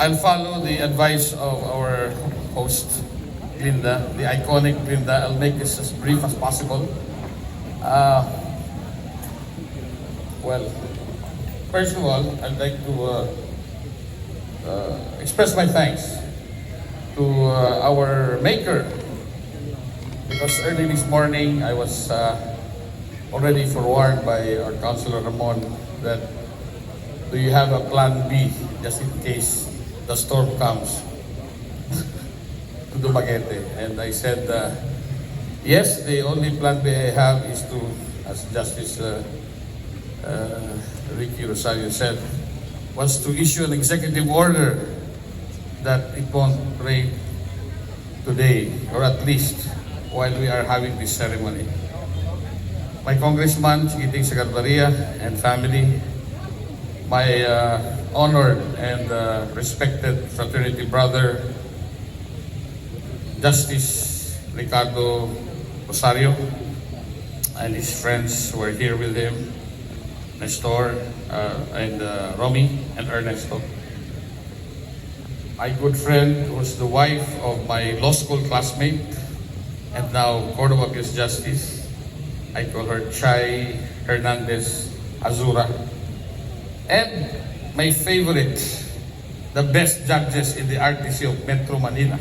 I'll follow the advice of our host, Linda, the iconic Linda. I'll make this as brief as possible. Uh, well, first of all, I'd like to express my thanks to our maker, because early this morning I was already forewarned by our Councilor Ramon that do you have a plan B just in case the storm comes to Dumaguete? And I said, yes, the only plan B I have is to, as Justice Ricky Rosario said, was to issue an executive order that it won't rain today, or at least while we are having this ceremony. My Congressman, Chiquiting Secretaria and family, my honored and respected fraternity brother, Justice Ricardo Rosario, and his friends who are here with him, Nestor and Romy and Ernesto. My good friend was the wife of my law school classmate and now Court of Appeals Justice. I call her Chay Hernandez Azura. And my favorite, the best judges in the RTC of Metro Manila.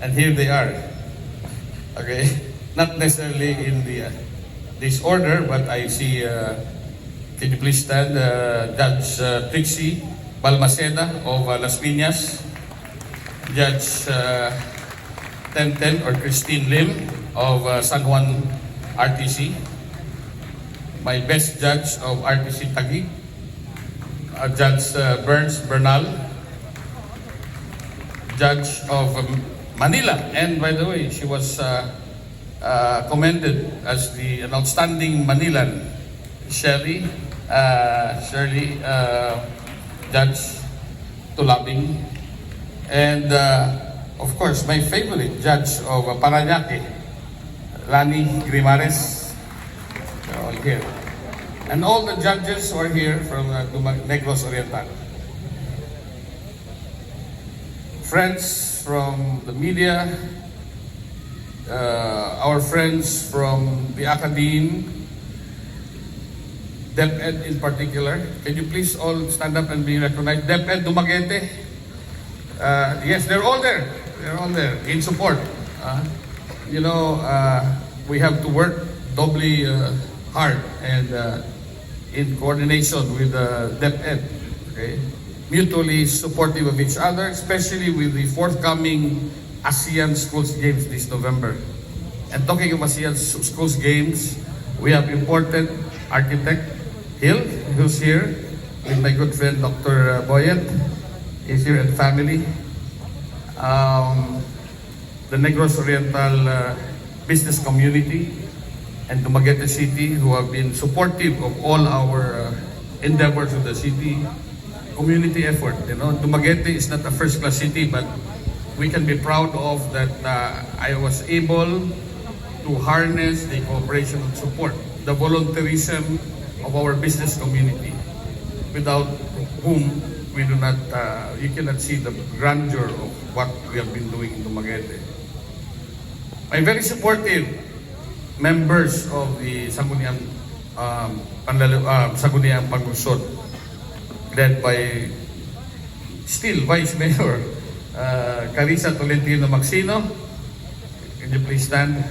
And here they are. Okay? Not necessarily in this order, but I see, can you please stand, Judge Trixie Balmaceda of Las Piñas, Judge Tenten or Christine Lim of San Juan RTC, my best judge of RTC Taguig, Judge Burns Bernal, Judge of Manila, and by the way, she was commended as an outstanding Manilan, Shirley, Judge Tulabing, and of course, my favorite judge of Parañaque, Lani Grimares. They're all here. And all the judges who are here from Negros Oriental. Friends from the media, our friends from the academe, DepEd in particular. Can you please all stand up and be recognized? DepEd Dumaguete. Yes, they're all there. They're all there in support. We have to work doubly hard and in coordination with DepEd. Okay? Mutually supportive of each other, especially with the forthcoming ASEAN Schools Games this November. And talking of ASEAN Schools Games, we have important architect Hill, who's here, with my good friend Dr. Boyet, is here, and family. The Negros Oriental business community and Dumaguete City, who have been supportive of all our endeavors of the city. Community effort, Dumaguete is not a first-class city, but we can be proud of that. I was able to harness the cooperation and support, the volunteerism of our business community, without whom we do not, you cannot see the grandeur of what we have been doing in Dumaguete. My very supportive members of the Sangguniang Panglusod, led by still Vice Mayor Carissa Tolentino Maxino. Can you please stand?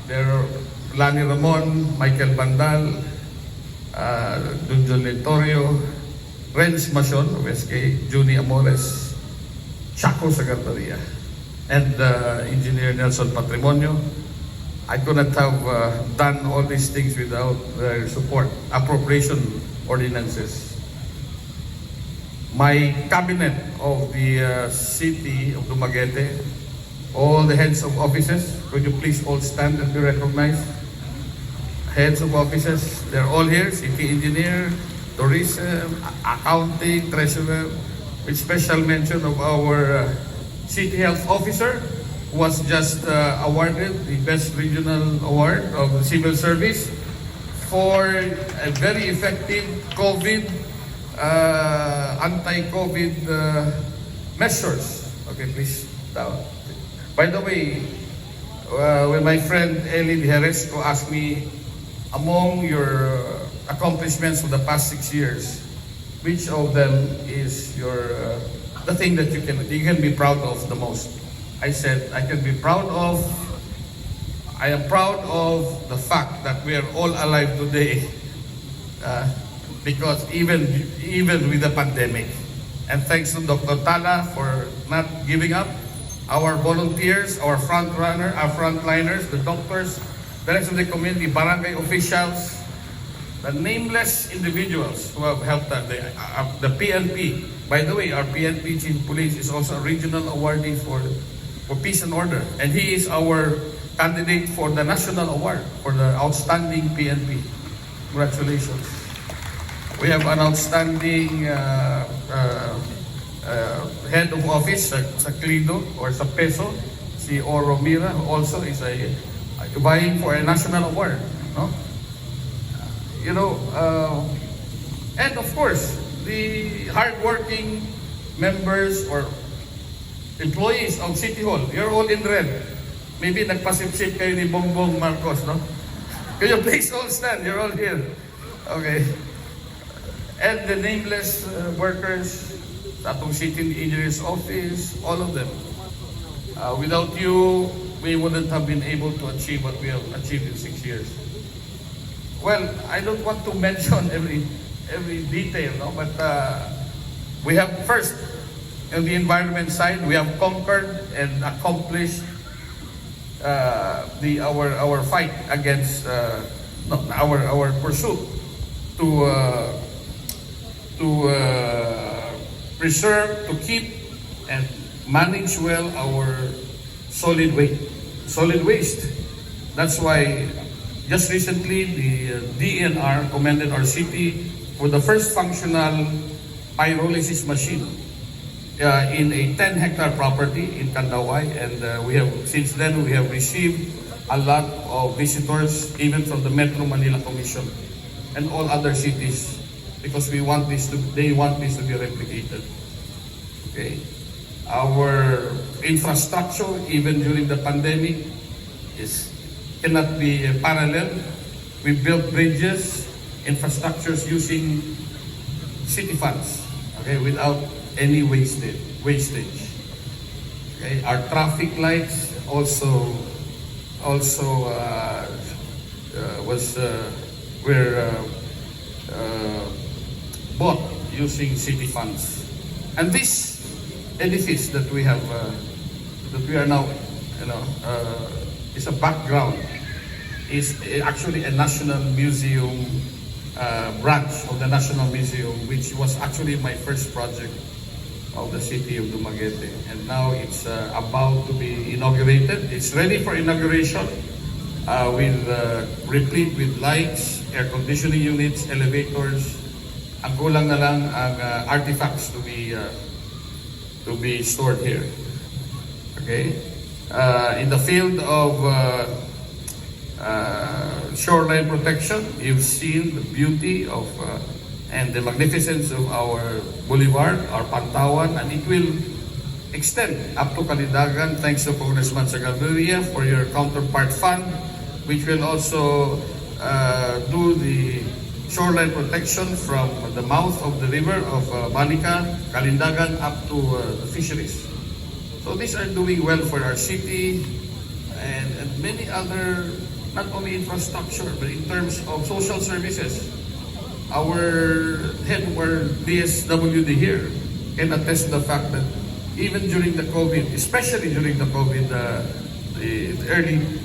There are Lani Ramon, Michael Bandal, Dunjon Lentorio, Renz Mason of SK, Juni Amores, Chaco Secretaria, and Engineer Nelson Patrimonio. I could not have done all these things without their support. Appropriation ordinances. My cabinet of the city of Dumaguete, all the heads of offices, could you please all stand and be recognized? Heads of offices, they're all here. City engineer, tourism, accounting, treasurer, with special mention of our city health officer, who was just awarded the best regional award of the civil service for a very effective COVID anti-COVID measures. Okay, please down. By the way, when my friend Elin Heresco asked me, among your accomplishments of the past 6 years, which of them is your the thing that you can be proud of the most? I said I am proud of the fact that we are all alive today, because even with the pandemic, and thanks to Dr. Tala for not giving up, our volunteers, our frontliners, the doctors, the rest of the community, barangay officials, the nameless individuals who have helped us, the PNP. By the way, our PNP Chief of Police is also a regional awardee for peace and order, and he is our candidate for the national award for the outstanding PNP. Congratulations. We have an outstanding head of office sa Clido or sa Peso, si Oro Mira, who also is vying for a national award. No? You know, and of course, the hardworking members or employees of City Hall, you're all in red. Maybe nagpasip-sip kayo ni Bongbong Marcos, no? Can you please all stand? You're all here. Okay. And the nameless workers sa atong City Engineer's Office, all of them. Without you, we wouldn't have been able to achieve what we have achieved in 6 years. Well, I don't want to mention every detail, no? But we have first, on the environment side, we have conquered and accomplished our fight against our pursuit to preserve, to keep, and manage well our solid waste. That's why just recently the DNR commended our city for the first functional pyrolysis machine in a 10-hectare property in Kandaway, and since then we have received a lot of visitors even from the Metro Manila Commission and all other cities, because they want this to be replicated. Okay, our infrastructure even during the pandemic cannot be parallel. We built bridges, infrastructures using city funds, okay, without any wastage. Okay, our traffic lights also were bought using city funds. And this edifice that we have, that we are now, is a background, is actually a National Museum branch of the National Museum, which was actually my first project of the city of Dumaguete, and now it's about to be inaugurated. It's ready for inauguration, replete with lights, air conditioning units, elevators. Ang kulang na lang ang artifacts to be stored here. Okay, in the field of shoreline protection, you've seen the beauty of and the magnificence of our boulevard, our Pantawan, and it will extend up to Kalindagan, thanks to Congressman Sagaduria for your counterpart fund, which will also do the shoreline protection from the mouth of the river of Banica, Kalindagan, up to the fisheries. So these are doing well for our city, and many other, not only infrastructure, but in terms of social services. Our head of our DSWD here can attest to the fact that even during the COVID, especially during the COVID, the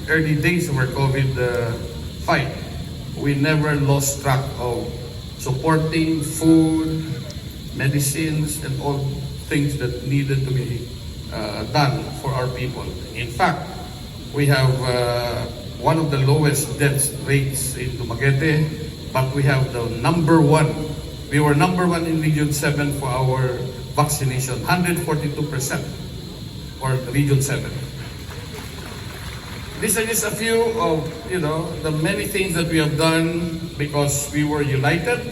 early days of our COVID fight, we never lost track of supporting food, medicines, and all things that needed to be done for our people. In fact, we have one of the lowest death rates in Dumaguete, but we have the number one. We were number one in Region 7 for our vaccination, 142% for Region 7. These are just a few of, the many things that we have done because we were united,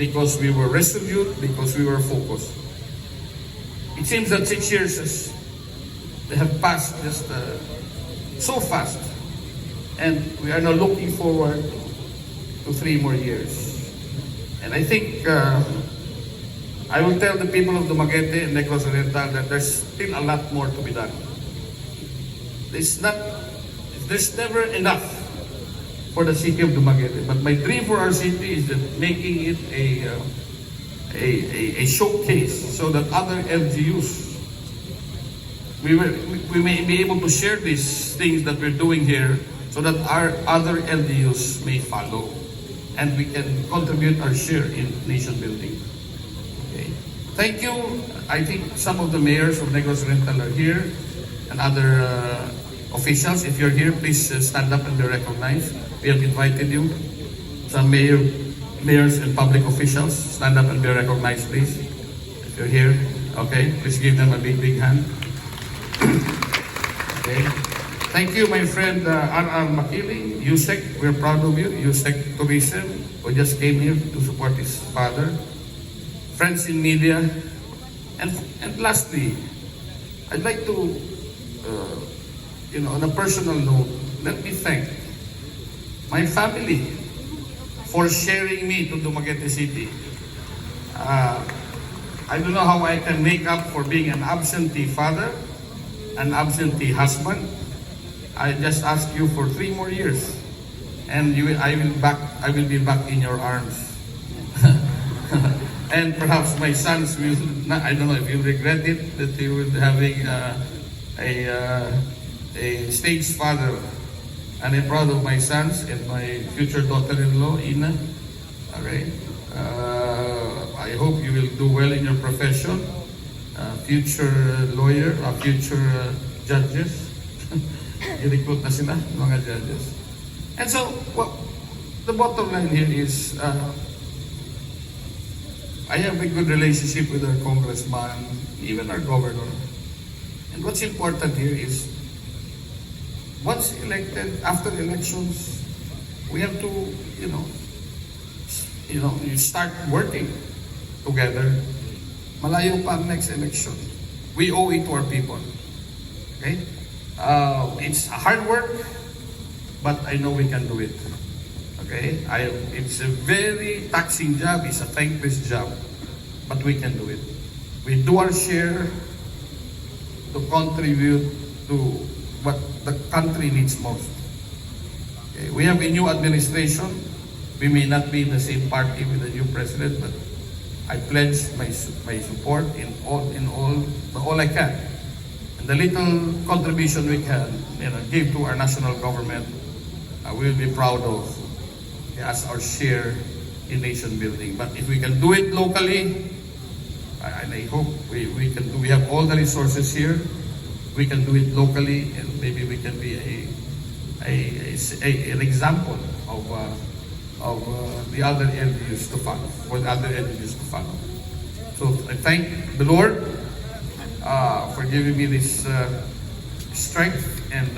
because we were resolute, because we were focused. It seems that 6 years they have passed just so fast. And we are now looking forward to 3 more years. And I think I will tell the people of Dumaguete and Negros Oriental that there's still a lot more to be done. There's never enough for the city of Dumaguete. But my dream for our city is that making it a showcase so that other LGUs, we may be able to share these things that we're doing here so that our other LGUs may follow. And we can contribute our share in nation building. Okay. Thank you. I think some of the mayors of Negros Oriental are here and other officials. If you're here, please stand up and be recognized. We have invited you. Some mayors and public officials, stand up and be recognized, please. If you're here, okay, please give them a big hand. Okay. Thank you, my friend R.R. Makili, USEC. We're proud of you. USEC Tourism, who just came here to support his father. Friends in media. And lastly, I'd like to, on a personal note, let me thank my family for sharing me to Dumaguete City. I don't know how I can make up for being an absentee father, an absentee husband. I just ask you for 3 more years, and I will be back in your arms. And perhaps my sons will not, I don't know if you regret it, that you will be having a stage father. And I'm proud of my sons and my future daughter-in-law, Ina. Okay. I hope you will do well in your profession. Future lawyer, future judges. I-recruit na sila, mga judges. And so, the bottom line here is, I have a good relationship with our congressman, even our governor. And what's important here is, once elected, after elections, we have to, you start working together. Malayo pa ang next election. We owe it to our people. Okay? It's hard work, but I know we can do it. Okay? It's a very taxing job. It's a thankless job, but we can do it. We do our share to contribute to what the country needs most. Okay? We have a new administration. We may not be in the same party with the new president, but I pledge my support in all I can. And the little contribution we can give to our national government, we will be proud of as our share in nation building. But if we can do it locally, and I hope we can do, we have all the resources here, we can do it locally, and maybe we can be an example of the other LGUs to follow, for the other LGUs to follow. So I thank the Lord for giving me this strength and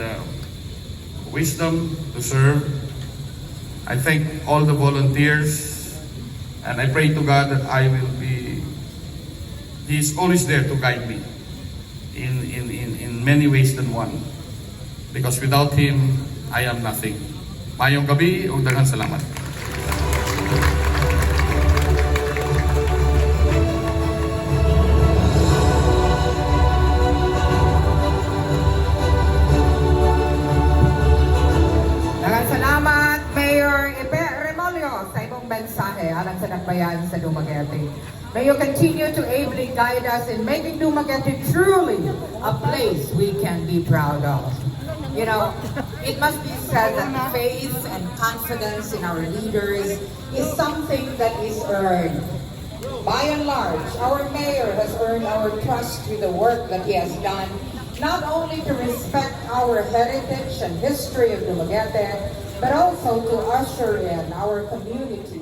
wisdom to serve. I thank all the volunteers, and I pray to God that He's always there to guide me in many ways than one. Because without Him, I am nothing. Mayong gabi, ug daghang salamat. Salamat, Mayor Ipe Remollo, sa imong mensahe alang sa Dakbayan sa Dumaguete. May you continue to ably guide us in making Dumaguete truly a place we can be proud of. It must be said that faith and confidence in our leaders is something that is earned. By and large, our mayor has earned our trust with the work that he has done, not only to respect our heritage and history of Dumaguete, but also to usher in our community